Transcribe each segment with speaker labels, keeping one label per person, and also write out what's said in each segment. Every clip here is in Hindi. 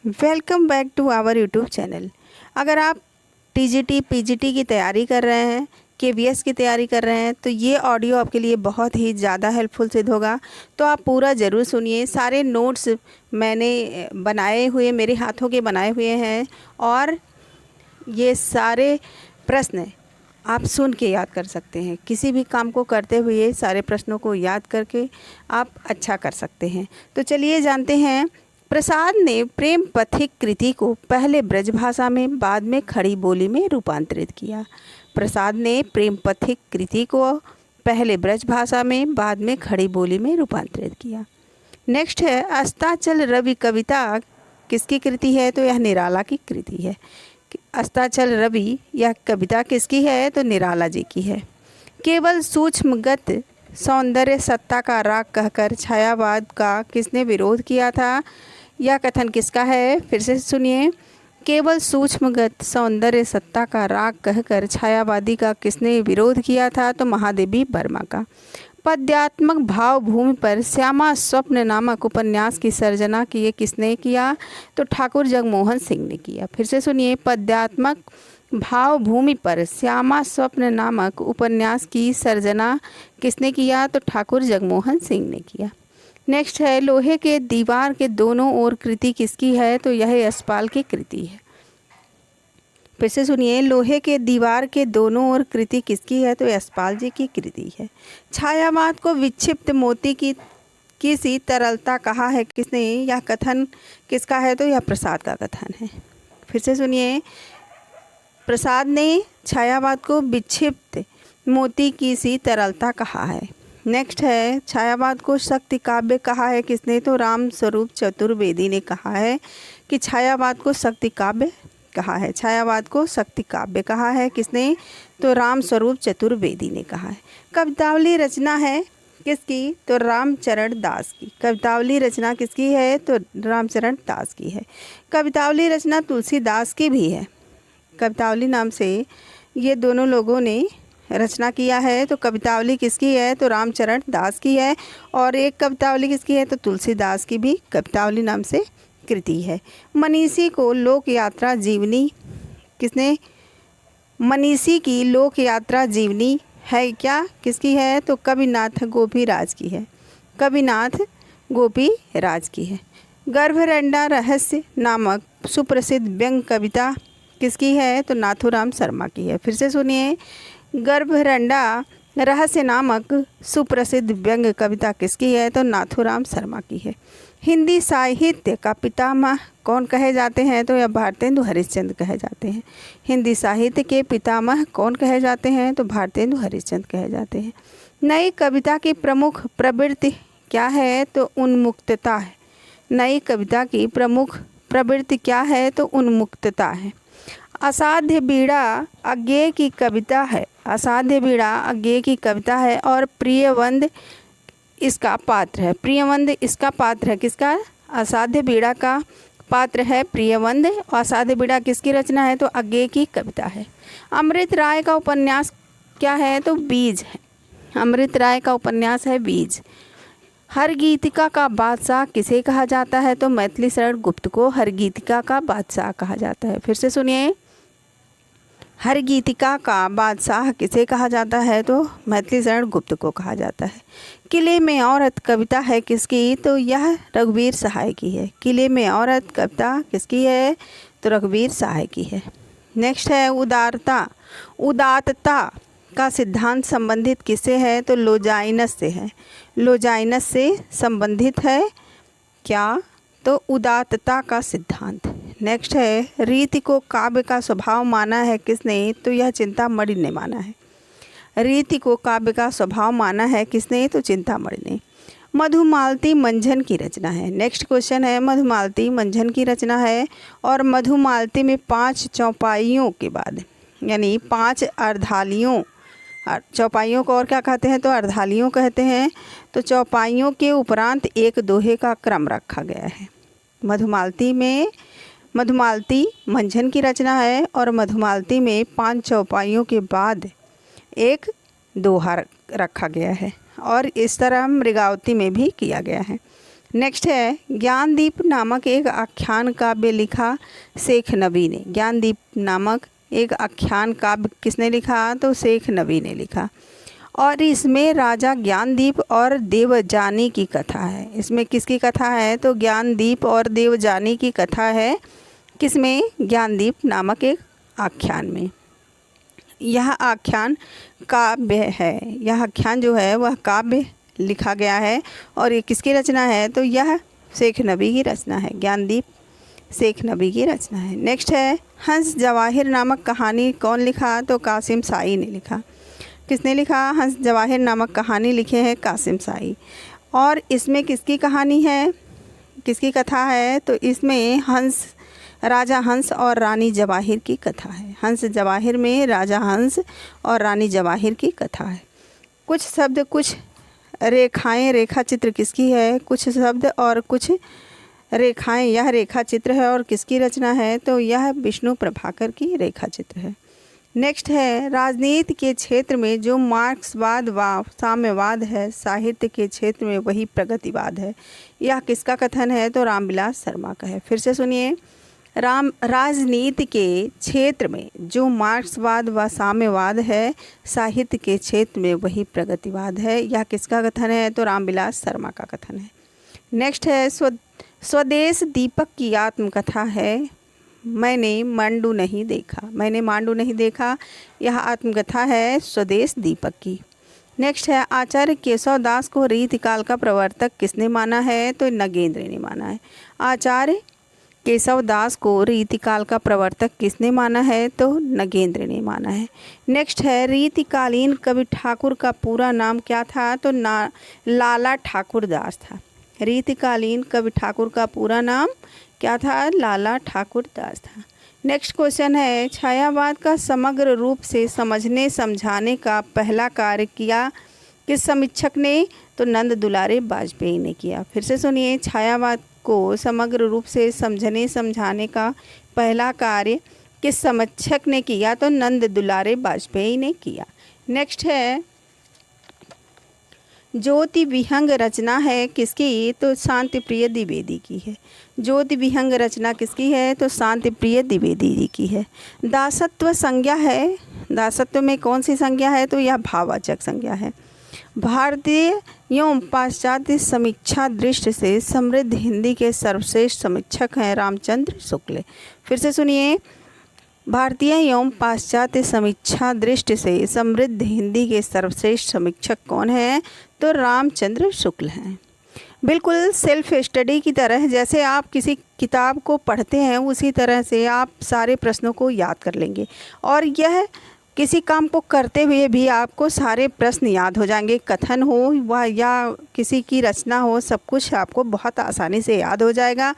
Speaker 1: Welcome back to our YouTube channel. अगर आप टीजीटी पीजीटी की तैयारी कर रहे हैं, केवीएस की तैयारी कर रहे हैं, तो ये ऑडियो आपके लिए बहुत ही ज़्यादा हेल्पफुल सिद्ध होगा। तो आप पूरा ज़रूर सुनिए। सारे नोट्स मैंने बनाए हुए, मेरे हाथों के बनाए हुए हैं, और ये सारे प्रश्न आप सुन के याद कर सकते हैं। किसी भी काम को करते हुए सारे प्रश्नों को याद करके आप अच्छा कर सकते हैं। तो चलिए जानते हैं। प्रसाद ने प्रेम पथिक कृति को पहले ब्रजभाषा में, बाद में खड़ी बोली में रूपांतरित किया। प्रसाद ने प्रेम पथिक कृति को पहले ब्रजभाषा में, बाद में खड़ी बोली में रूपांतरित किया। नेक्स्ट है, अस्ताचल रवि कविता किसकी कृति है? तो यह निराला की कृति है। अस्ताचल रवि यह कविता किसकी है? तो निराला जी की है। केवल सूक्ष्मगत सौंदर्य सत्ता का राग कहकर छायावाद का किसने विरोध किया था? यह कथन किसका है? फिर से सुनिए। केवल सूक्ष्मगत सौंदर्य सत्ता का राग कहकर छायावादी का किसने विरोध किया था? तो महादेवी वर्मा का। पद्यात्मक भाव भूमि पर श्यामा स्वप्न नामक उपन्यास की सर्जना की किसने किया? तो ठाकुर जगमोहन सिंह ने किया। फिर से सुनिए। पद्यात्मक भाव भूमि पर श्यामा स्वप्न नामक उपन्यास की सर्जना किसने किया? तो ठाकुर जगमोहन सिंह ने किया। नेक्स्ट है, लोहे के दीवार के दोनों ओर कृति किसकी है? तो यह यशपाल की कृति है। फिर से सुनिए। लोहे के दीवार के दोनों ओर कृति किसकी है? तो यशपाल जी की कृति है। छायावाद को विक्षिप्त मोती की सी तरलता कहा है किसने? यह कथन किसका है? तो यह प्रसाद का कथन है। फिर से सुनिए। प्रसाद ने छायावाद को विक्षिप्त मोती की सी तरलता कहा है। नेक्स्ट है, छायावाद को शक्ति काव्य कहा है किसने? तो राम स्वरूप चतुर्वेदी ने कहा है कि छायावाद को शक्ति काव्य कहा है। छायावाद को शक्ति काव्य कहा है किसने? तो राम स्वरूप चतुर्वेदी ने कहा है। कवितावली रचना है किसकी? तो रामचरण दास की। कवितावली रचना किसकी है? तो रामचरण दास की है। कवितावली रचना तुलसीदास की भी है। कवितावली नाम से ये दोनों लोगों ने रचना किया है। तो कवितावली किसकी है? तो रामचरण दास की है। और एक कवितावली किसकी है? तो तुलसीदास की भी कवितावली नाम से कृति है। मनीषी को लोक यात्रा जीवनी किसने? मनीषी की लोक यात्रा जीवनी है क्या? किसकी है? तो कविनाथ गोपीराज की है। कविनाथ गोपीराज की है। गर्भरंडा रहस्य नामक सुप्रसिद्ध व्यंग कविता किसकी है? तो नाथूराम शर्मा की है। फिर से सुनिए। गर्भरंडा रहस्य नामक सुप्रसिद्ध व्यंग कविता किसकी है? तो नाथूराम शर्मा की है। हिंदी साहित्य का पितामह कौन कहे जाते हैं? तो यह भारतेंदु हरिश्चंद्र कहे जाते हैं। हिंदी साहित्य के पितामह कौन कहे जाते हैं? तो भारतेंदु हरिश्चंद्र कहे जाते हैं। नई कविता की प्रमुख प्रवृत्ति क्या है? तो उन्मुक्तता है। नई कविता की प्रमुख प्रवृत्ति क्या है? तो उन्मुक्तता है। असाध्य बीड़ा अज्ञेय की कविता है। असाध्य बीड़ा अज्ञेय की कविता है और प्रियवंद इसका पात्र है। प्रियवंद इसका पात्र है। किसका? असाध्य बीड़ा का पात्र है प्रियवंद। और असाध्य बीड़ा किसकी रचना है? तो अज्ञेय की कविता है। अमृत राय का उपन्यास क्या है? तो बीज है। अमृत राय का उपन्यास है बीज। हर गीतिका का बादशाह किसे कहा जाता है? तो मैथिली शरण गुप्त को हर गीतिका का बादशाह कहा जाता है। फिर से सुनिए। हर गीतिका का बादशाह किसे कहा जाता है? तो मैथिली शरण गुप्त को कहा जाता है। किले में औरत कविता है किसकी? तो यह रघुवीर सहाय की है। किले में औरत कविता किसकी है? तो रघुवीर सहाय की है। नेक्स्ट है, उदारता उदात्तता का सिद्धांत संबंधित किससे है? तो लोजाइनस से है। लोजाइनस से संबंधित है क्या? तो उदात्तता का सिद्धांत। नेक्स्ट है, रीति को काव्य का स्वभाव माना है किसने? तो यह चिंतामणि ने माना है। रीति को काव्य का स्वभाव माना है किसने? तो चिंतामणि ने। मधुमालती मंझन की रचना है। नेक्स्ट क्वेश्चन है, मधुमालती मंझन की रचना है और मधुमालती में 5 चौपाइयों के बाद, यानी 5 अर्धालियों, चौपाइयों को और क्या कहते हैं? तो अर्धालियों कहते हैं। तो चौपाइयों के उपरांत एक दोहे का क्रम रखा गया है। मधुमालती मंझन की रचना है और मधुमालती में 5 चौपाइयों के बाद एक दोहा रखा गया है, और इस तरह मृगावती में भी किया गया है। नेक्स्ट है ज्ञानदीप नामक एक आख्यान काव्य लिखा शेख नबी ने। ज्ञानदीप नामक एक आख्यान काव्य किसने लिखा? तो शेख नबी ने लिखा। और इसमें राजा ज्ञानदीप और देवजानी की कथा है। इसमें किसकी कथा है? तो ज्ञानदीप और देवजानी की कथा है। किसमें? ज्ञानदीप नामक एक आख्यान में। यह आख्यान काव्य है। यह आख्यान जो है वह काव्य लिखा गया है। और ये किसकी रचना है? तो यह शेख नबी की रचना है। ज्ञानदीप शेख नबी की रचना है। नेक्स्ट है हंस जवाहिर नामक कहानी कौन लिखा? तो कासिम साई ने लिखा। किसने लिखा? हंस जवाहिर नामक कहानी लिखे हैं कासिम साई। और इसमें किसकी कहानी है? किसकी कथा है? तो इसमें राजा हंस और रानी जवाहिर की कथा है। हंस जवाहिर में राजा हंस और रानी जवाहिर की कथा है। कुछ शब्द कुछ रेखाएं, रेखा चित्र किसकी है? कुछ शब्द और कुछ रेखाएं, यह रेखा चित्र है और किसकी रचना है? तो यह विष्णु प्रभाकर की रेखा चित्र है। नेक्स्ट है राजनीति के क्षेत्र में जो मार्क्सवाद व साम्यवाद है, साहित्य के क्षेत्र में वही प्रगतिवाद है। यह किसका कथन है? तो रामविलास शर्मा का है। फिर से सुनिए, राजनीति के क्षेत्र में जो मार्क्सवाद व साम्यवाद है, साहित्य के क्षेत्र में वही प्रगतिवाद है। यह किसका कथन है? तो रामविलास शर्मा का कथन है। नेक्स्ट है स्वदेश दीपक की आत्मकथा है। मैंने मांडू नहीं देखा। मैंने मांडू नहीं देखा, यह आत्मकथा है स्वदेश दीपक की। नेक्स्ट है आचार्य केशव दास को रीतिकाल का प्रवर्तक किसने माना है? तो नगेंद्र ने माना है। आचार्य केशव दास को रीतिकाल का प्रवर्तक किसने माना है? तो नगेंद्र ने माना है। नेक्स्ट है रीतिकालीन कवि ठाकुर का पूरा नाम क्या था? तो लाला ठाकुर दास था। रीतिकालीन कवि ठाकुर का पूरा नाम क्या था? लाला ठाकुर दास था। नेक्स्ट क्वेश्चन है छायावाद का समग्र रूप से समझने समझाने का पहला कार्य किया किस समीक्षक ने? तो नंद दुलारे वाजपेयी ने किया। फिर से सुनिए, छायावाद को समग्र रूप से समझने समझाने का पहला कार्य किस समीक्षक ने किया? तो नंद दुलारे वाजपेयी ने किया। नेक्स्ट है ज्योति विहंग रचना है किसकी? तो शांति प्रिय द्विवेदी की है। ज्योति विहंग रचना किसकी है? तो शांति प्रिय द्विवेदी जी की है। दासत्व संज्ञा है। दासत्व में कौन सी संज्ञा है? तो यह भाववाचक संज्ञा है। भारतीय एवं पाश्चात्य समीक्षा दृष्टि से समृद्ध हिंदी के सर्वश्रेष्ठ समीक्षक हैं रामचंद्र शुक्ल। फिर से सुनिए, भारतीय एवं पाश्चात्य समीक्षा दृष्टि से समृद्ध हिंदी के सर्वश्रेष्ठ समीक्षक कौन हैं? तो रामचंद्र शुक्ल हैं। बिल्कुल सेल्फ स्टडी की तरह, जैसे आप किसी किताब को पढ़ते हैं उसी तरह से आप सारे प्रश्नों को याद कर लेंगे और यह किसी काम को करते हुए भी आपको सारे प्रश्न याद हो जाएंगे। कथन हो व या किसी की रचना हो, सब कुछ आपको बहुत आसानी से याद हो जाएगा।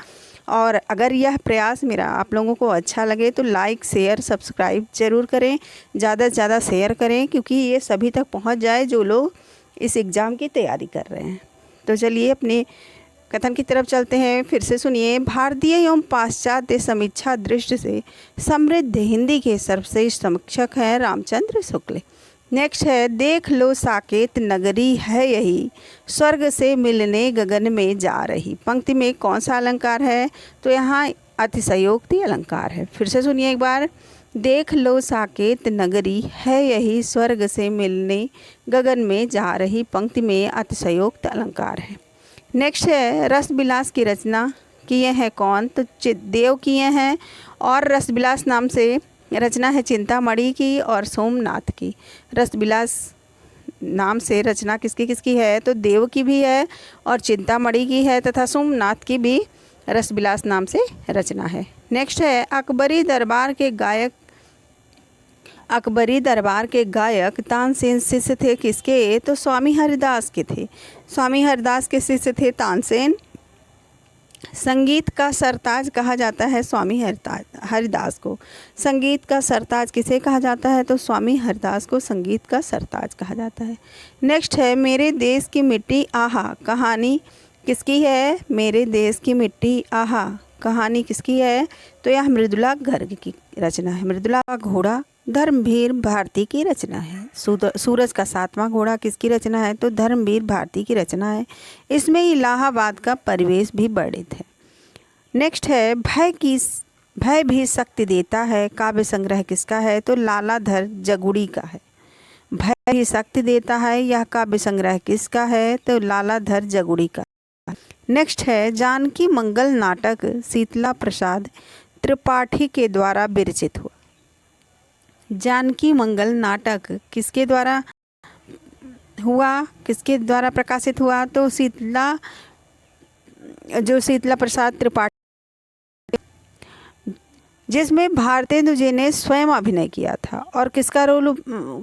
Speaker 1: और अगर यह प्रयास मेरा आप लोगों को अच्छा लगे तो लाइक शेयर सब्सक्राइब ज़रूर करें, ज़्यादा से ज़्यादा शेयर करें क्योंकि ये सभी तक पहुंच जाए जो लोग इस एग्ज़ाम की तैयारी कर रहे हैं। तो चलिए अपने कथन की तरफ चलते हैं। फिर से सुनिए, भारतीय एवं पाश्चात्य समीक्षा दृष्टि से समृद्ध हिंदी के सर्वश्रेष्ठ समीक्षक हैं रामचंद्र शुक्ल। नेक्स्ट है देख लो साकेत नगरी है यही, स्वर्ग से मिलने गगन में जा रही। पंक्ति में कौन सा अलंकार है? तो यहाँ अतिशयोक्ति अलंकार है। फिर से सुनिए एक बार, देख लो साकेत नगरी है यही, स्वर्ग से मिलने गगन में जा रही। पंक्ति में अतिशयोक्त अलंकार है। नेक्स्ट है रसविलास की रचना किए हैं कौन? तो देव किए हैं और रसविलास नाम से रचना है चिंतामणि की और सोमनाथ की। रसविलास नाम से रचना किसकी किसकी है? तो देव की भी है और चिंतामणि की है तथा सोमनाथ की भी रसविलास नाम से रचना है। नेक्स्ट है अकबरी दरबार के गायक तानसेन शिष्य थे किसके? तो स्वामी हरिदास के थे। स्वामी हरिदास के शिष्य थे तानसेन। संगीत का सरताज कहा जाता है स्वामी हरिदास को। संगीत का सरताज किसे कहा जाता है? तो स्वामी हरिदास को संगीत का सरताज कहा जाता है। नेक्स्ट है मेरे देश की मिट्टी आहा, कहानी किसकी है? मेरे देश की मिट्टी आहा कहानी किसकी है? तो यह मृदुला गर्ग की रचना है। मृदुला का घोड़ा धर्मवीर भारती की रचना है। सूरज का 7वां घोड़ा किसकी रचना है? तो धर्मवीर भारती की रचना है। इसमें इलाहाबाद का परिवेश भी वर्णित है। नेक्स्ट है भय भी शक्ति देता है, काव्य संग्रह किसका है? तो लालाधर जगुड़ी का है। भय भी शक्ति देता है, यह काव्य संग्रह किसका है? तो लालाधर जगुड़ी का। नेक्स्ट है जानकी मंगल नाटक शीतला प्रसाद त्रिपाठी के द्वारा विरचित हुआ। जानकी मंगल नाटक किसके द्वारा हुआ, किसके द्वारा प्रकाशित हुआ? तो शीतला प्रसाद त्रिपाठी, जिसमें भारतेंदु जी ने स्वयं अभिनय किया था। और किसका रोल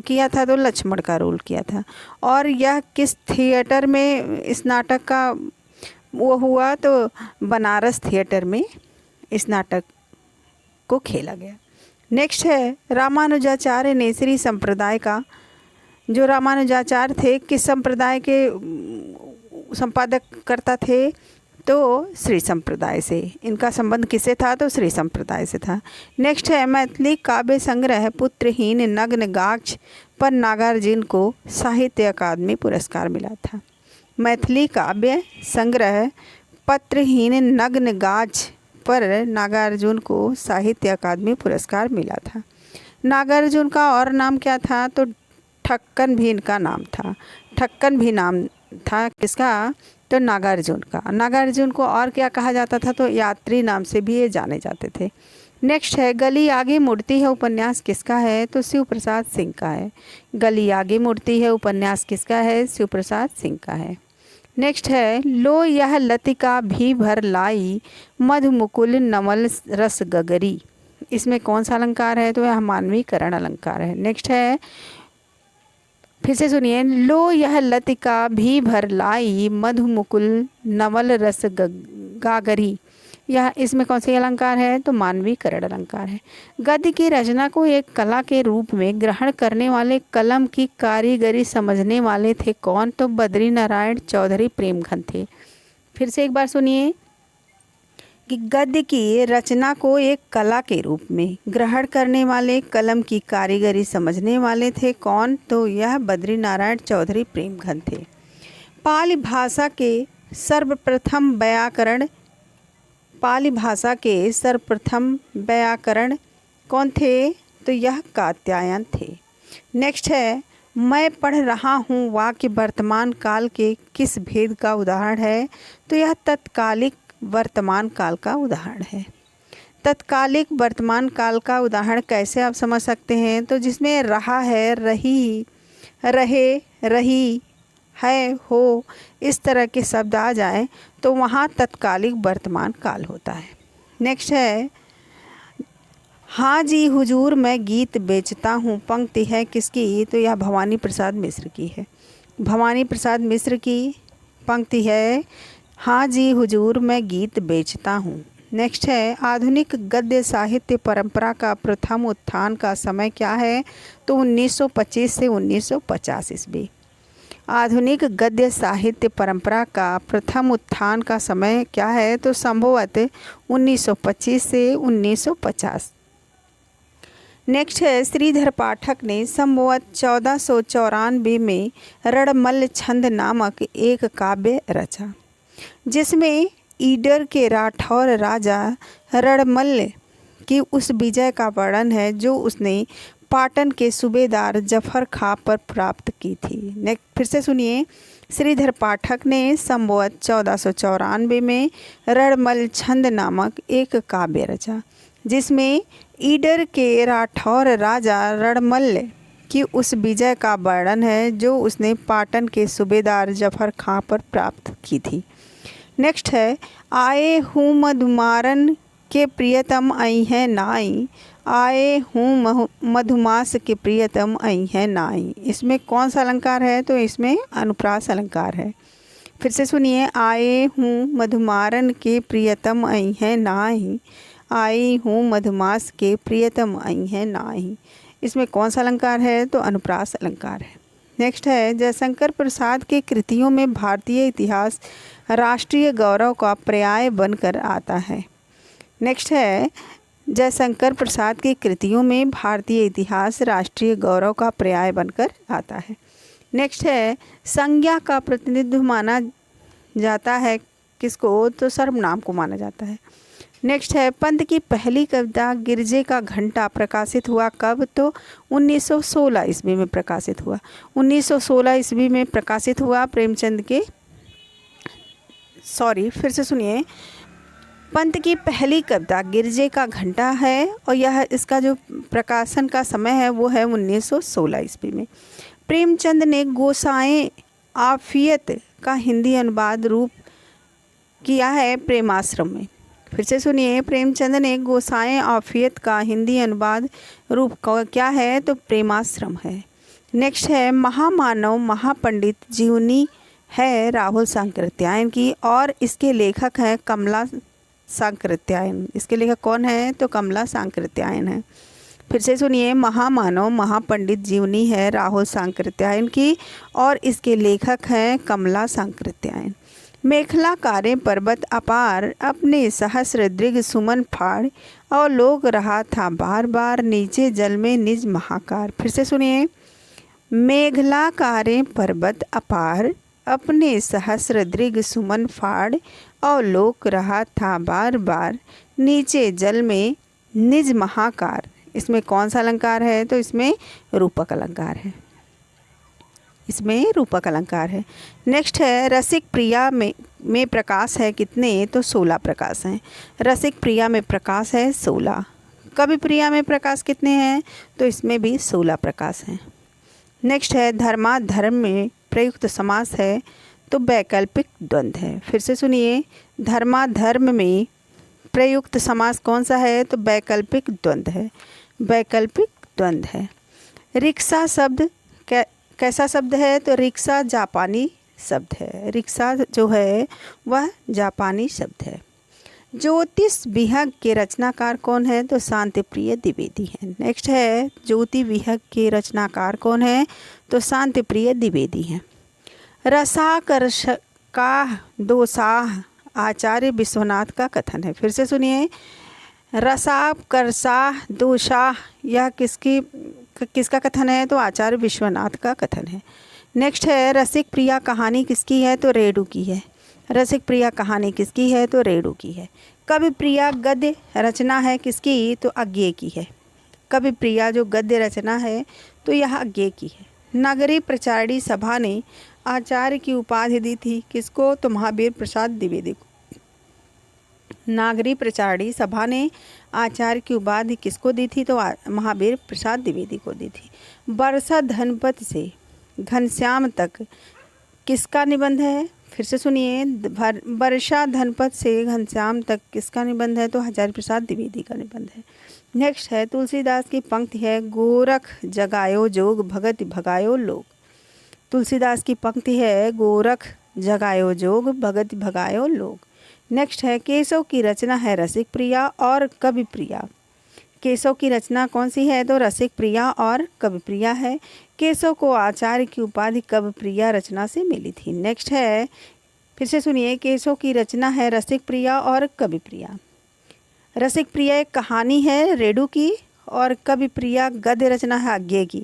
Speaker 1: किया था? तो लक्ष्मण का रोल किया था। और यह किस थिएटर में इस नाटक का वो हुआ? तो बनारस थिएटर में इस नाटक को खेला गया। नेक्स्ट है रामानुजाचार्य ने श्री संप्रदाय का, जो रामानुजाचार्य थे किस संप्रदाय के संपादक करता थे? तो श्री संप्रदाय से। इनका संबंध किससे था? तो श्री संप्रदाय से था। नेक्स्ट है मैथिली काव्य संग्रह पुत्रहीन नग्न गाछ पर नागार्जुन को साहित्य अकादमी पुरस्कार मिला था। मैथिली काव्य संग्रह पत्रहीन नग्न गाछ पर नागार्जुन को साहित्य अकादमी पुरस्कार मिला था। नागार्जुन का और नाम क्या था? तो ठक्कन भी इनका नाम था। ठक्कन भी नाम था किसका? तो नागार्जुन का। नागार्जुन को और क्या कहा जाता था? तो यात्री नाम से भी ये जाने जाते थे। नेक्स्ट है गली आगे मुड़ती है उपन्यास किसका है? तो शिव प्रसाद सिंह का है। गली आगे मुड़ती है उपन्यास किसका है? शिव प्रसाद सिंह का है। नेक्स्ट है लो यह लतिका भी भर लाई मधुमुकुल नवल रस गगरी। इसमें कौन सा अलंकार है? तो यह मानवीकरण अलंकार है। नेक्स्ट है, फिर से सुनिए, लो यह लतिका भी भर लाई मधुमुकुल नवल रस गागरी। यह इसमें कौन सी अलंकार है? तो मानवीकरण अलंकार है। गद्य की रचना को एक कला के रूप में ग्रहण करने वाले, कलम की कारीगरी समझने वाले थे कौन? तो बद्री नारायण चौधरी प्रेमघन थे। फिर से एक बार सुनिए कि गद्य की रचना को एक कला के रूप में ग्रहण करने वाले, कलम की कारीगरी समझने वाले थे कौन? तो यह बद्री नारायण चौधरी प्रेमघन थे। पाली भाषा के सर्वप्रथम व्याकरण कौन थे? तो यह कात्यायन थे। नेक्स्ट है मैं पढ़ रहा हूँ वाक्य वर्तमान काल के किस भेद का उदाहरण है? तो यह तत्कालिक वर्तमान काल का उदाहरण है। तत्कालिक वर्तमान काल का उदाहरण कैसे आप समझ सकते हैं? तो जिसमें रहा है, रही, रहे, रही, है, हो, इस तरह के शब्द आ जाए तो वहाँ तत्कालिक वर्तमान काल होता है। नेक्स्ट है हाँ जी हुजूर मैं गीत बेचता हूँ पंक्ति है किसकी? तो यह भवानी प्रसाद मिश्र की है। भवानी प्रसाद मिश्र की पंक्ति है हाँ जी हुजूर मैं गीत बेचता हूँ। नेक्स्ट है आधुनिक गद्य साहित्य परंपरा का प्रथम उत्थान का समय क्या है? तो 1925 से 1950 ईस्वी। आधुनिक गद्य साहित्य परंपरा का प्रथम उत्थान का समय क्या है? तो संभवतः 1925 से 1950। नेक्स्ट है श्रीधर पाठक ने संभवतः 1494 में रणमल्ल छंद नामक एक काव्य रचा, जिसमें ईडर के राठौर राजा रणमल्ल की उस विजय का वर्णन है जो उसने पाटन के सूबेदार जफर खां पर प्राप्त की थी। नेक्स्ट फिर से सुनिए, श्रीधर पाठक ने संभवतः 1494 में रणमल्ल छंद नामक एक काव्य रचा, जिसमें ईडर के राठौर राजा रणमल्ल की उस विजय का वर्णन है जो उसने पाटन के सूबेदार जफर खां पर प्राप्त की थी। नेक्स्ट है आए हूँ मधुमारन के प्रियतम आई है नाई, आए हूँ मधुमास के प्रियतम आई है नाई। इसमें कौन सा अलंकार है? तो इसमें अनुप्रास अलंकार है। फिर से सुनिए, आए हूँ मधुमारन के प्रियतम आई है नाई, आई हूँ मधुमास के प्रियतम आई है नाई। इसमें कौन सा अलंकार है? तो अनुप्रास अलंकार है। नेक्स्ट है जयशंकर प्रसाद के कृतियों में भारतीय इतिहास राष्ट्रीय गौरव का पर्याय बनकर आता है। नेक्स्ट है जयशंकर प्रसाद की कृतियों में भारतीय इतिहास राष्ट्रीय गौरव का पर्याय बनकर आता है। नेक्स्ट है, संज्ञा का प्रतिनिधित्व माना जाता है किसको, तो सर्वनाम को माना जाता है। नेक्स्ट है, पंत की पहली कविता गिरजे का घंटा प्रकाशित हुआ कब, तो 1916 ईस्वी में प्रकाशित हुआ। 1916 ईस्वी में प्रकाशित हुआ प्रेमचंद के, फिर से सुनिए, पंत की पहली कविता गिरजे का घंटा है और यह इसका जो प्रकाशन का समय है वो है 1916 ईस्वी में। प्रेमचंद ने गोसाएं आफियत का हिंदी अनुवाद रूप किया है प्रेमाश्रम में। फिर से सुनिए, प्रेमचंद ने गोसाएं आफियत का हिंदी अनुवाद रूप क्या है, तो प्रेमाश्रम है। नेक्स्ट है, महामानव महापंडित जीवनी है राहुल सांकृत्यायन की और इसके लेखक हैं कमला सांकृत्यायन। इसके लेखक कौन है, तो कमला सांकृत्यायन है। फिर से सुनिए, महामानव महापंडित जीवनी है राहुल सांकृत्यायन की और इसके लेखक हैं कमला सांकृत्यायन। मेखला कारे पर्वत अपार अपने सहस्र दृग सुमन फाड़ और लोग रहा था बार बार नीचे जल में निज महाकार। फिर से सुनिए, मेघला कारे पर्वत अपार अपने सहस्र दृग सुमन फाड़ और लोक रहा था बार बार नीचे जल में निज महाकार। इसमें कौन सा अलंकार है, तो इसमें रूपक अलंकार है। इसमें रूपक अलंकार है। नेक्स्ट है, रसिक प्रिया में प्रकाश है कितने, तो 16 प्रकाश हैं। रसिक प्रिया में प्रकाश है 16। कवि प्रिया में प्रकाश कितने हैं, तो इसमें भी 16 प्रकाश हैं। नेक्स्ट है, धर्माधर्म में प्रयुक्त समास है, तो वैकल्पिक द्वंद्व है। फिर से सुनिए, धर्माधर्म में प्रयुक्त समास कौन सा है, तो वैकल्पिक द्वंद्व है। वैकल्पिक द्वंद्व है। रिक्शा शब्द कैसा शब्द है, तो रिक्शा जापानी शब्द है। रिक्शा जो है वह जापानी शब्द है। ज्योतिष विहग के रचनाकार कौन है, तो शांतिप्रिय द्विवेदी हैं। नेक्स्ट है, ज्योति विहग के रचनाकार कौन है, तो शांतिप्रिय द्विवेदी हैं। रसाकर्ष का दोसाह आचार्य विश्वनाथ का कथन है। फिर से सुनिए, रसाकर्षाह दोषाह यह किसका कथन है, तो आचार्य विश्वनाथ का कथन है। नेक्स्ट है, रसिक प्रिया कहानी किसकी है, तो रेडू की है। रसिक प्रिया कहानी किसकी है, तो रेडू की है। कवि प्रिया गद्य रचना है किसकी, तो अज्ञे की है। कवि प्रिया जो गद्य रचना है तो यह अज्ञे की है। नागरी प्रचारणी सभा ने आचार्य की उपाधि दी थी किसको, तो महावीर प्रसाद द्विवेदी को। नागरी प्रचारणी सभा ने आचार्य की उपाधि किसको दी थी, तो महावीर प्रसाद द्विवेदी को दी थी। वर्षा धनपत से घनश्याम तक किसका निबंध है, फिर से सुनिए, वर्षा धनपत से घनश्याम तक किसका निबंध है, तो हजारी प्रसाद द्विवेदी का निबंध है। नेक्स्ट है, तुलसीदास की पंक्ति है, गोरख जगायो जोग भगत भगायो लोग। तुलसीदास की पंक्ति है, गोरख जगायो जोग भगत भगायो लोग। नेक्स्ट है, केशव की रचना है रसिक प्रिया और कवि प्रिया। केशव की रचना कौन सी है, तो रसिक प्रिया और कवि प्रिया है। केशव को आचार्य की उपाधि कवि प्रिया रचना से मिली थी। नेक्स्ट है, फिर से सुनिए, केशव की रचना है रसिक प्रिया और कवि प्रिया। रसिक प्रिया एक कहानी है रेडू की और कवि प्रिया गद्य रचना है अज्ञे की।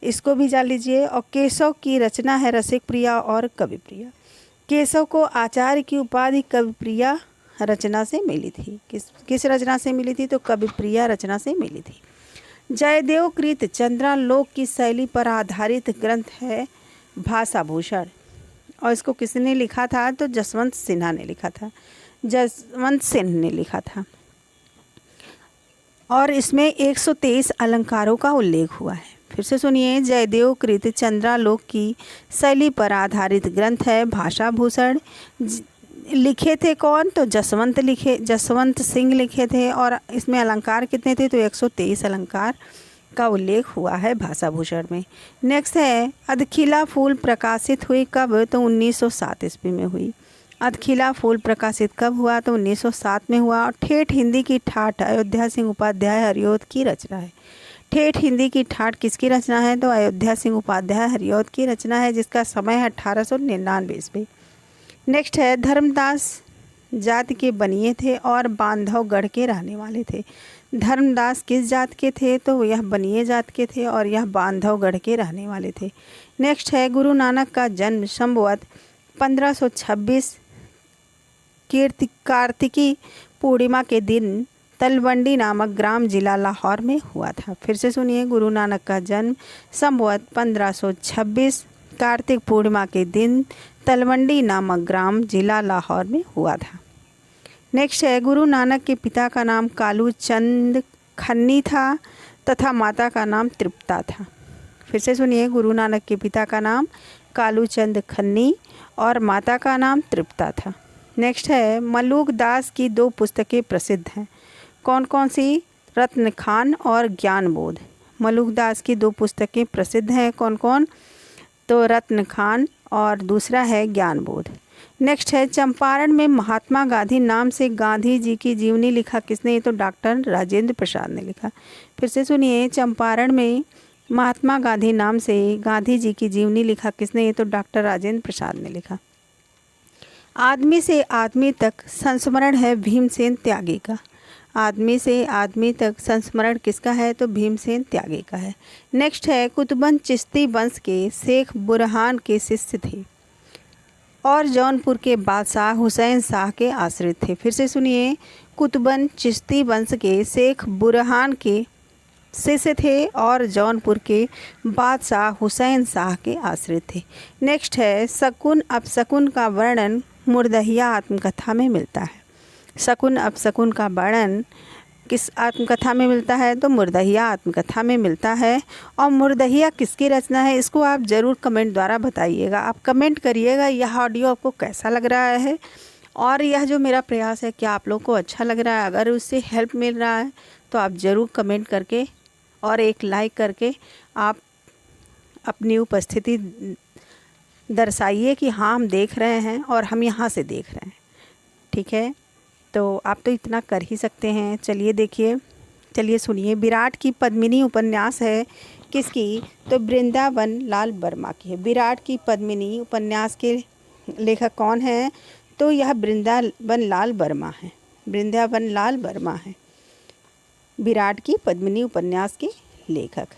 Speaker 1: इसको भी जान लीजिए। और केशव की रचना है रसिक प्रिया और कवि प्रिया। केशव को आचार्य की उपाधि कवि प्रिया रचना से मिली थी। किस रचना से मिली थी, तो कवि प्रिया रचना से मिली थी। जयदेव कृत चंद्रालोक की शैली पर आधारित ग्रंथ है भाषा भूषण और इसको किसने लिखा था, तो जसवंत सिन्हा ने लिखा था। जसवंत सिंह ने लिखा था और इसमें 123 अलंकारों का उल्लेख हुआ है। फिर से सुनिए, जयदेव कृत चंद्रालोक की शैली पर आधारित ग्रंथ है भाषा भूषण। लिखे थे कौन, तो जसवंत सिंह लिखे थे और इसमें अलंकार कितने थे, तो 123 अलंकार का उल्लेख हुआ है भाषा भूषण में। नेक्स्ट है, अधखिला फूल प्रकाशित हुई कब, तो 1907 ईस्वी में हुई। अधखिला फूल प्रकाशित कब हुआ, तो 1907 में हुआ। और ठेठ हिंदी की ठाठ अयोध्या सिंह उपाध्याय हरिऔध की रचना है। ठेठ हिंदी की ठाठ किसकी रचना है, तो अयोध्या सिंह उपाध्याय हरिऔध की रचना है, जिसका समय है 1899 ईस्वी। नेक्स्ट है, धर्मदास जाति के बनिए थे और बांधवगढ़ के रहने वाले थे। धर्मदास किस जात के थे? तो यह बनिए जात के थे और यह बांधवगढ़ के रहने वाले थे। नेक्स्ट है गुरु नानक का जन्म संवत 1526 कार्तिकी पूर्णिमा के दिन तलवंडी नामक ग्राम जिला लाहौर में हुआ था। फिर से सुनिए, गुरु नानक का जन्म संवत 1526 कार्तिक पूर्णिमा के दिन तलवंडी नामक ग्राम जिला लाहौर में हुआ था। नेक्स्ट है गुरु नानक के पिता का नाम कालू चंद खन्नी था तथा माता का नाम तृप्ता था। फिर से सुनिए, गुरु नानक के पिता का नाम कालू चंद खन्नी और माता का नाम तृप्ता था। नेक्स्ट है मलूक दास की 2 पुस्तकें प्रसिद्ध हैं। कौन कौन सी? रत्न खान और ज्ञानबोध। मलूक दास की 2 पुस्तकें प्रसिद्ध हैं। कौन कौन? तो रत्न खान और दूसरा है ज्ञानबोध। नेक्स्ट है चंपारण में महात्मा गांधी नाम से गांधी जी की जीवनी लिखा किसने? तो डॉक्टर राजेंद्र प्रसाद ने लिखा। फिर से सुनिए, चंपारण में महात्मा गांधी नाम से गांधी जी की जीवनी लिखा किसने? तो डॉक्टर राजेंद्र प्रसाद ने लिखा। आदमी से आदमी तक संस्मरण है भीमसेन त्यागी का। आदमी से आदमी तक संस्मरण किसका है? तो भीमसेन त्यागी का है। नेक्स्ट है कुतुबन चिश्ती वंश के शेख बुरहान के शिष्य थे और जौनपुर के बादशाह हुसैन शाह के आश्रित थे। फिर से सुनिए, कुतुबन चिश्ती वंश के शेख बुरहान के शिष्य थे और जौनपुर के बादशाह हुसैन शाह के आश्रित थे। नेक्स्ट है शकुन अपशकुन का वर्णन मुर्दहिया आत्मकथा में मिलता है। शकुन अपशकुन का वर्णन किस आत्मकथा में मिलता है? तो मुर्दहिया आत्मकथा में मिलता है। और मुर्दहिया किसकी रचना है? इसको आप ज़रूर कमेंट द्वारा बताइएगा। आप कमेंट करिएगा यह ऑडियो आपको कैसा लग रहा है और यह जो मेरा प्रयास है क्या आप लोग को अच्छा लग रहा है। अगर उससे हेल्प मिल रहा है तो आप ज़रूर कमेंट करके और एक लाइक करके आप अपनी उपस्थिति दर्शाइए कि हाँ हम देख रहे हैं और हम यहाँ से देख रहे हैं। ठीक है, तो आप तो इतना कर ही सकते हैं। चलिए देखिए, चलिए सुनिए। विराट की पद्मिनी उपन्यास है किसकी? तो वृंदावन लाल वर्मा की है। विराट की पद्मिनी उपन्यास के लेखक कौन है? तो यह वृंदावन लाल वर्मा है। वृंदावन लाल वर्मा है विराट की पद्मिनी उपन्यास के लेखक।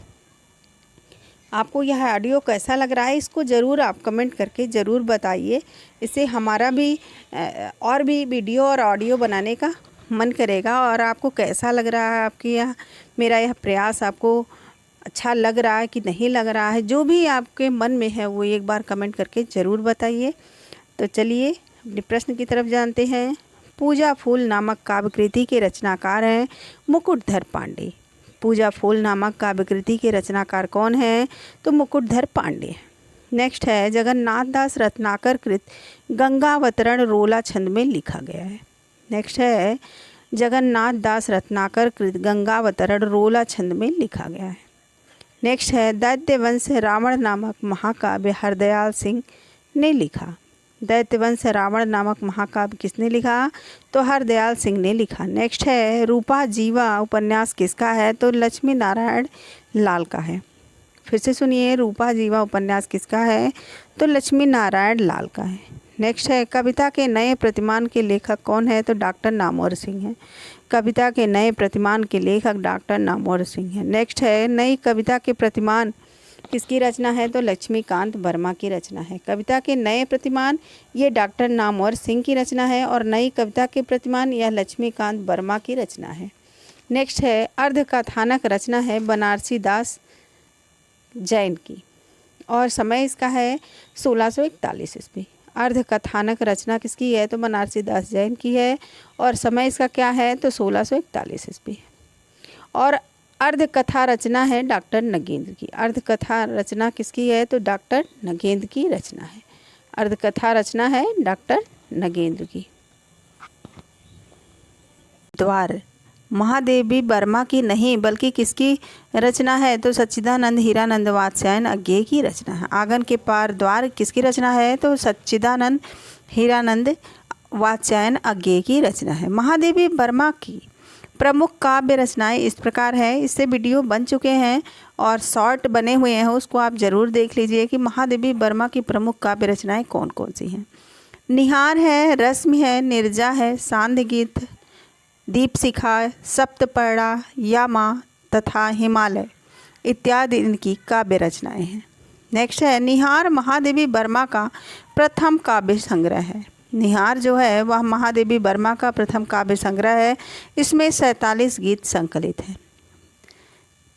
Speaker 1: आपको यह ऑडियो कैसा लग रहा है इसको ज़रूर आप कमेंट करके ज़रूर बताइए। इससे हमारा भी और भी वीडियो और ऑडियो बनाने का मन करेगा। और आपको कैसा लग रहा है, आपकी मेरा यह प्रयास आपको अच्छा लग रहा है कि नहीं लग रहा है, जो भी आपके मन में है वो एक बार कमेंट करके ज़रूर बताइए। तो चलिए अपने प्रश्न की तरफ जानते हैं। पूजा फूल नामक काव्य कृति के रचनाकार हैं मुकुटधर पांडे। पूजा फूल नामक काव्य कृति के रचनाकार कौन है? तो मुकुटधर पांडे। नेक्स्ट है जगन्नाथ दास रत्नाकर कृत गंगावतरण रोला छंद में लिखा गया है। नेक्स्ट है जगन्नाथ दास रत्नाकर कृत गंगावतरण रोला छंद में लिखा गया है। नेक्स्ट है दैत्यवंश रावण नामक महाकाव्य हरदयाल सिंह ने लिखा। दैत्यवंश रावण नामक महाकाव्य किसने लिखा? तो हरदयाल सिंह ने लिखा। नेक्स्ट है रूपा जीवा उपन्यास किसका है? तो लक्ष्मी नारायण लाल का है। फिर से सुनिए, रूपा जीवा उपन्यास किसका है? तो लक्ष्मी नारायण लाल का है। नेक्स्ट है कविता के नए प्रतिमान के लेखक कौन है? तो डॉक्टर नामवर सिंह है। कविता के नए प्रतिमान के लेखक डॉक्टर नामवर सिंह है। नेक्स्ट है नई कविता के प्रतिमान किसकी रचना है? तो लक्ष्मीकांत वर्मा की रचना है। कविता के नए प्रतिमान ये डॉक्टर नामवर सिंह की रचना है और नई कविता के प्रतिमान यह लक्ष्मीकांत वर्मा की रचना है। नेक्स्ट है अर्धकथानक रचना है बनारसी दास जैन की और समय इसका है 1641 ईस्वी। अर्धकथानक रचना किसकी है? तो बनारसी दास जैन की है और समय इसका क्या है? तो 1641 ईस्वी। और अर्धकथा रचना है डॉक्टर नगेंद्र की। अर्धकथा रचना किसकी है? तो डॉक्टर नगेंद्र की रचना है। अर्धकथा रचना है डॉक्टर नगेंद्र की। द्वार महादेवी वर्मा की नहीं बल्कि किसकी रचना है? तो सच्चिदानंद हीरानंद वात्स्यायन अज्ञेय की रचना है। आंगन के पार द्वार किसकी रचना है? तो सच्चिदानंद हीरानंद वात्स्यायन अज्ञेय की रचना है। महादेवी वर्मा की प्रमुख काव्य रचनाएं इस प्रकार है। इससे वीडियो बन चुके हैं और शॉर्ट बने हुए हैं, उसको आप ज़रूर देख लीजिए कि महादेवी वर्मा की प्रमुख काव्य रचनाएं कौन कौन सी हैं। निहार है, रश्मि है, निर्जा है, सांध्य गीत, दीपशिखा, सप्तपर्णा, यामा तथा हिमालय इत्यादि इनकी काव्य रचनाएं हैं। नेक्स्ट है निहार महादेवी वर्मा का प्रथम काव्य संग्रह है। निहार जो है वह महादेवी वर्मा का प्रथम काव्य संग्रह है। इसमें 47 गीत संकलित हैं।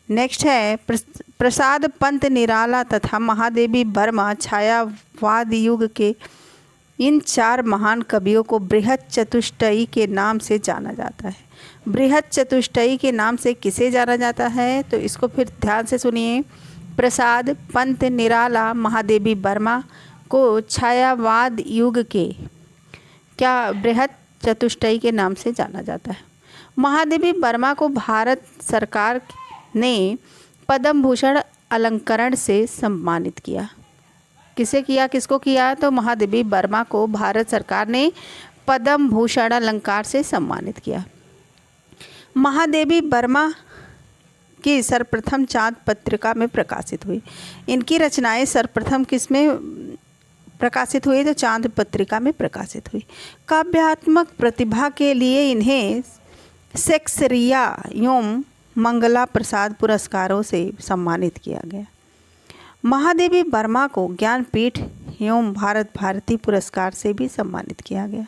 Speaker 1: नेक्स्ट है प्रसाद पंत निराला तथा महादेवी वर्मा छायावाद युग के इन 4 महान कवियों को बृहत चतुष्टयी के नाम से जाना जाता है। बृहत चतुष्टयी के नाम से किसे जाना जाता है, तो इसको फिर ध्यान से सुनिए। प्रसाद पंत निराला महादेवी वर्मा को छायावाद युग के क्या बृहत चतुष्टयी के नाम से जाना जाता है। महादेवी वर्मा को भारत सरकार ने पद्म भूषण अलंकरण से सम्मानित किया। किसे किया, किसको किया, तो महादेवी वर्मा को भारत सरकार ने पद्म भूषण अलंकार से सम्मानित किया। महादेवी वर्मा की सर्वप्रथम चांद पत्रिका में प्रकाशित हुई। इनकी रचनाएं सर्वप्रथम किस में प्रकाशित हुई, तो चांद पत्रिका में प्रकाशित हुई। काव्यात्मक प्रतिभा के लिए इन्हें शेक्सपियरिया एवं मंगला प्रसाद पुरस्कारों से सम्मानित किया गया। महादेवी वर्मा को ज्ञानपीठ एवं भारत भारती पुरस्कार से भी सम्मानित किया गया।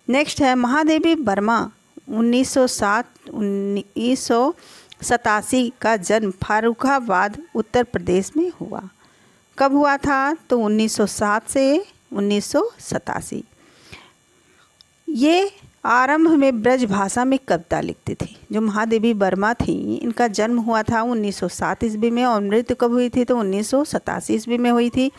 Speaker 1: नेक्स्ट है महादेवी वर्मा 1987 का जन्म फर्रुखाबाद उत्तर प्रदेश में हुआ। कब हुआ था, तो 1907 से 1987। ये आरंभ में ब्रज भाषा में कविता लिखती थी। जो महादेवी वर्मा थी इनका जन्म हुआ था 1907 ईस्वी में और मृत्यु कब हुई थी, तो 1987 ईस्वी में हुई थी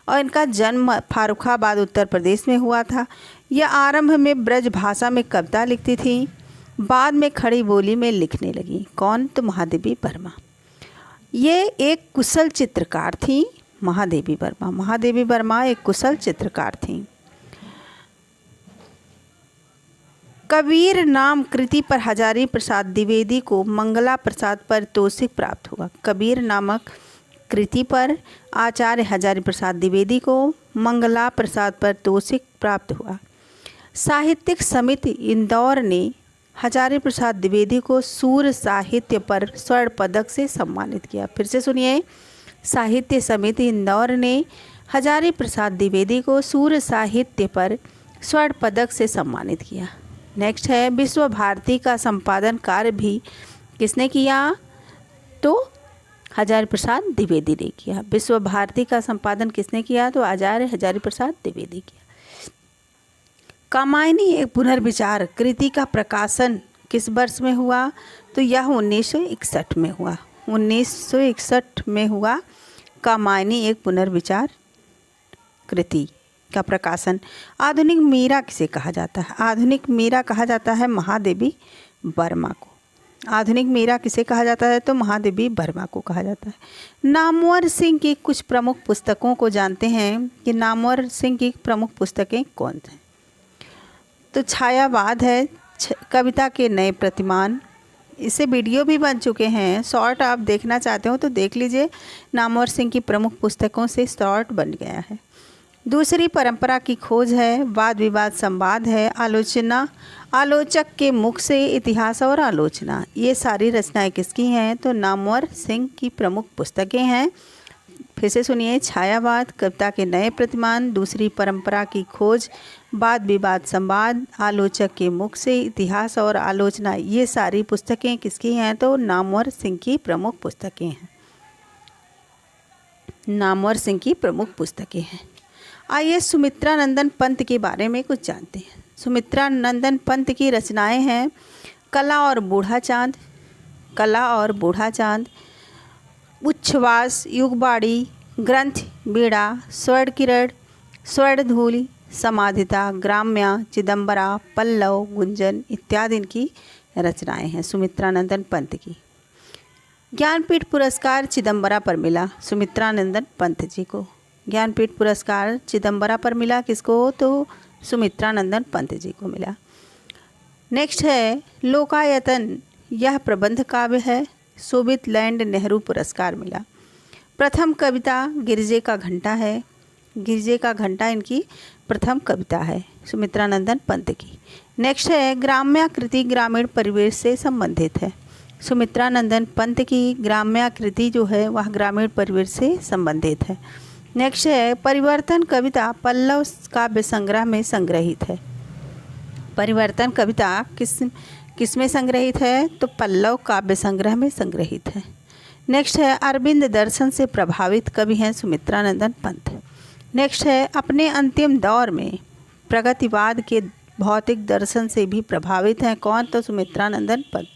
Speaker 1: और इनका जन्म फर्रुखाबाद उत्तर प्रदेश में हुआ था। यह आरंभ में ब्रज भाषा में कविता लिखती थी, बाद में खड़ी बोली में लिखने लगी। कौन, तो महादेवी वर्मा। ये एक कुशल चित्रकार थी। महादेवी वर्मा एक कुशल चित्रकार थी। कबीर नाम कृति पर हजारी प्रसाद द्विवेदी को मंगला प्रसाद पारितोषिक प्राप्त हुआ। कबीर नामक कृति पर आचार्य हजारी प्रसाद द्विवेदी को मंगला प्रसाद पारितोषिक प्राप्त हुआ। साहित्यिक समिति इंदौर ने हजारी प्रसाद द्विवेदी को सूर साहित्य पर स्वर्ण पदक से सम्मानित किया। फिर से सुनिए, साहित्य समिति इंदौर ने हजारी प्रसाद द्विवेदी को सूर साहित्य पर स्वर्ण पदक से सम्मानित किया। नेक्स्ट है विश्व भारती का संपादन कार्य भी किसने किया, तो हजारी प्रसाद द्विवेदी ने किया। विश्व भारती का संपादन किसने किया, तो आचार्य हजारी प्रसाद द्विवेदी किया। कामायनी एक पुनर्विचार कृति का प्रकाशन किस वर्ष में हुआ, तो यह 1961 में हुआ। 1961 में हुआ कामायनी एक पुनर्विचार कृति का प्रकाशन। आधुनिक मीरा किसे कहा जाता है, आधुनिक मीरा कहा जाता है महादेवी वर्मा को। आधुनिक मीरा किसे कहा जाता है, तो महादेवी वर्मा को कहा जाता है। नामवर सिंह की कुछ प्रमुख पुस्तकों को जानते हैं कि नामवर सिंह की प्रमुख पुस्तकें कौन हैं, तो छायावाद है, कविता के नए प्रतिमान, इससे वीडियो भी बन चुके हैं। शॉर्ट आप देखना चाहते हो तो देख लीजिए, नामवर सिंह की प्रमुख पुस्तकों से शॉर्ट बन गया है। दूसरी परंपरा की खोज है, वाद विवाद संवाद है, आलोचना आलोचक के मुख से, इतिहास और आलोचना। ये सारी रचनाएं किसकी हैं, तो नामवर सिंह की प्रमुख पुस्तकें हैं। फिर से सुनिए, छायावाद, कविता के नए प्रतिमान, दूसरी परंपरा की खोज, वाद विवाद संवाद, आलोचक के मुख से, इतिहास और आलोचना। ये सारी पुस्तकें किसकी हैं, तो नामवर सिंह की प्रमुख पुस्तकें हैं। नामवर सिंह की प्रमुख पुस्तकें हैं। आइए सुमित्रा नंदन पंत के बारे में कुछ जानते हैं। सुमित्रा नंदन पंत की रचनाएं हैं कला और बूढ़ा चांद, कला और बूढ़ा चांद, उच्छ्वास, युगबाड़ी, ग्रंथ, बीड़ा, स्वर्ण किरण, स्वर्ण धूलि, समाधिता, ग्राम्या, चिदंबरा, पल्लव, गुंजन इत्यादि इनकी रचनाएं हैं सुमित्रा नंदन पंत की। ज्ञानपीठ पुरस्कार चिदंबरा पर मिला सुमित्रा नंदन पंत जी को। ज्ञानपीठ पुरस्कार चिदंबरा पर मिला किसको, तो सुमित्रा नंदन पंत जी को मिला। नेक्स्ट है लोकायतन, यह प्रबंध काव्य है, शोभित लैंड नेहरू पुरस्कार मिला। प्रथम कविता गिरजे का घंटा है, गिरजे का घंटा इनकी प्रथम कविता है सुमित्रानंदन पंत की। नेक्स्ट है ग्राम्याकृति ग्रामीण परिवेश से संबंधित है। सुमित्रानंदन पंत की ग्राम्याकृति जो है वह ग्रामीण परिवेश से संबंधित है। नेक्स्ट है परिवर्तन कविता पल्लव काव्य संग्रह में संग्रहित है। परिवर्तन कविता किस में संग्रहित है? तो पल्लव काव्य संग्रह में संग्रहित है। नेक्स्ट है अरविंद दर्शन से प्रभावित कवि हैं सुमित्रानंदन पंत। नेक्स्ट है अपने अंतिम दौर में प्रगतिवाद के भौतिक दर्शन से भी प्रभावित हैं। कौन? तो सुमित्रानंदन पंत।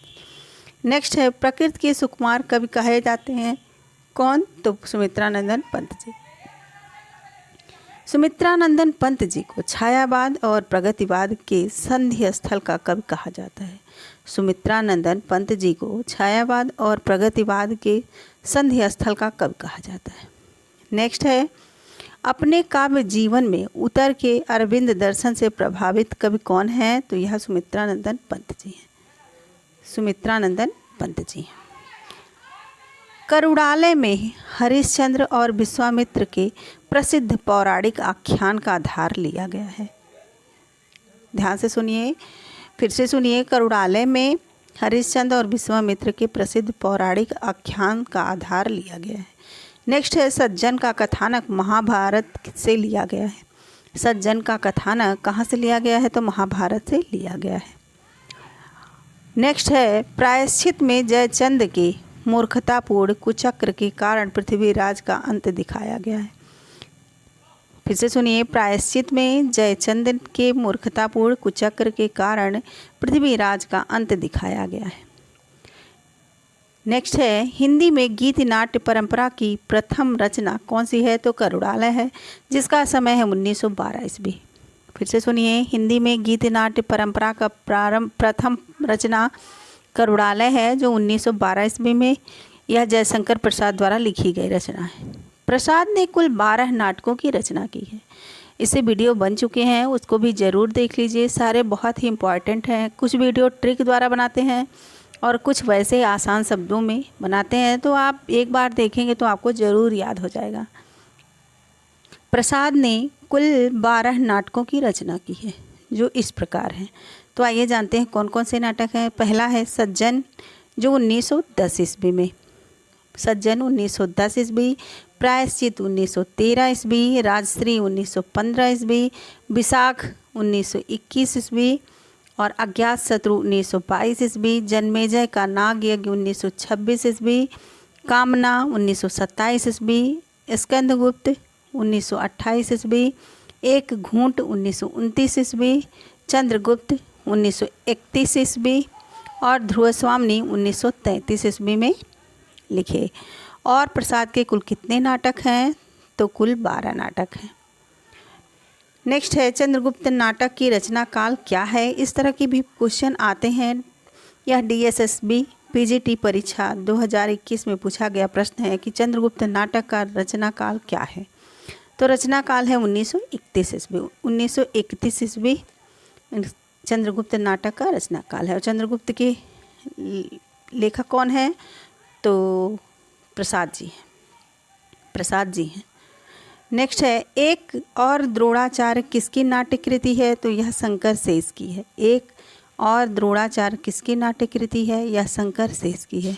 Speaker 1: नेक्स्ट है प्रकृति के सुकुमार कवि कहे जाते हैं। कौन? तो सुमित्रानंदन पंत जी। सुमित्रानंदन पंत जी को छायावाद और प्रगतिवाद के संधि स्थल का कवि कहा जाता है। सुमित्रानंदन पंत जी को छायावाद और प्रगतिवाद के संधि स्थल का कवि कहा जाता है। नेक्स्ट है अपने काव्य जीवन में उतर के अरविंद दर्शन से प्रभावित कवि कौन है? तो यह सुमित्रानंदन पंत जी हैं। सुमित्रानंदन पंत जी। करुड़ालय में हरिश्चंद्र और विश्वामित्र के प्रसिद्ध पौराणिक आख्यान का आधार लिया गया है। ध्यान से सुनिए, फिर से सुनिए। करुड़ालय में हरिश्चंद्र और विश्वामित्र के प्रसिद्ध पौराणिक आख्यान का आधार लिया गया है। नेक्स्ट है सज्जन का कथानक महाभारत से लिया गया है। सज्जन का कथानक कहाँ से लिया गया है? तो महाभारत से लिया गया है। नेक्स्ट है प्रायश्चित में जयचंद के मूर्खतापूर्ण कुचक्र के कारण पृथ्वीराज का अंत दिखाया गया है। फिर से सुनिए, प्रायश्चित में जयचंद के मूर्खतापूर्ण कुचक्र के कारण पृथ्वीराज का अंत दिखाया गया है। नेक्स्ट है हिंदी में गीत नाट्य परंपरा की प्रथम रचना कौन सी है? तो करुड़ालय है, जिसका समय है 1912 ईस्वी। फिर से सुनिए, हिंदी में गीत नाट्य परंपरा का प्रथम रचना करुड़ालय है, जो 1912 ईस्वी में यह जयशंकर प्रसाद द्वारा लिखी गई रचना है। प्रसाद ने कुल 12 नाटकों की रचना की है। इससे वीडियो बन चुके हैं, उसको भी ज़रूर देख लीजिए। सारे बहुत ही इम्पॉर्टेंट हैं। कुछ वीडियो ट्रिक द्वारा बनाते हैं और कुछ वैसे आसान शब्दों में बनाते हैं, तो आप एक बार देखेंगे तो आपको ज़रूर याद हो जाएगा। प्रसाद ने कुल 12 नाटकों की रचना की है, जो इस प्रकार हैं। तो आइए जानते हैं कौन कौन से नाटक हैं। पहला है सज्जन, जो 1910 ईस्वी में, सज्जन 1910 ईस्वी, प्रायश्चित 1913 ईस्वी, राजश्री 1915 ईस्वी, विशाख 1921 ईस्वी और अज्ञात शत्रु 1922 ईस्वी, जन्मेजय का नाग यज्ञ 1926 ईस्वी, कामना 1927 ईस्वी, स्कंदगुप्त 1928 ईस्वी, एक घूंट 1929 ईस्वी, चंद्रगुप्त 1931 ईस्वी और ध्रुवस्वामिनी 1933 ईस्वी में लिखे। और प्रसाद के कुल कितने नाटक हैं? तो कुल 12 नाटक हैं। नेक्स्ट है चंद्रगुप्त नाटक की रचना काल क्या है? इस तरह की भी क्वेश्चन आते हैं। यह DSSB PGT परीक्षा 2021 में पूछा गया प्रश्न है कि चंद्रगुप्त नाटक का रचना काल क्या है? तो रचना काल है 1931 ईस्वी। 1931 ईस्वी चंद्रगुप्त नाटक का रचना काल है। और चंद्रगुप्त के लेखक कौन है? तो प्रसाद जी हैं। प्रसाद जी हैं। नेक्स्ट है एक और द्रोणाचार्य किसकी नाट्य कृति है? तो यह शंकर शेष की है। एक और द्रोणाचार्य किसकी नाट्य कृति है? यह शंकर शेष की है।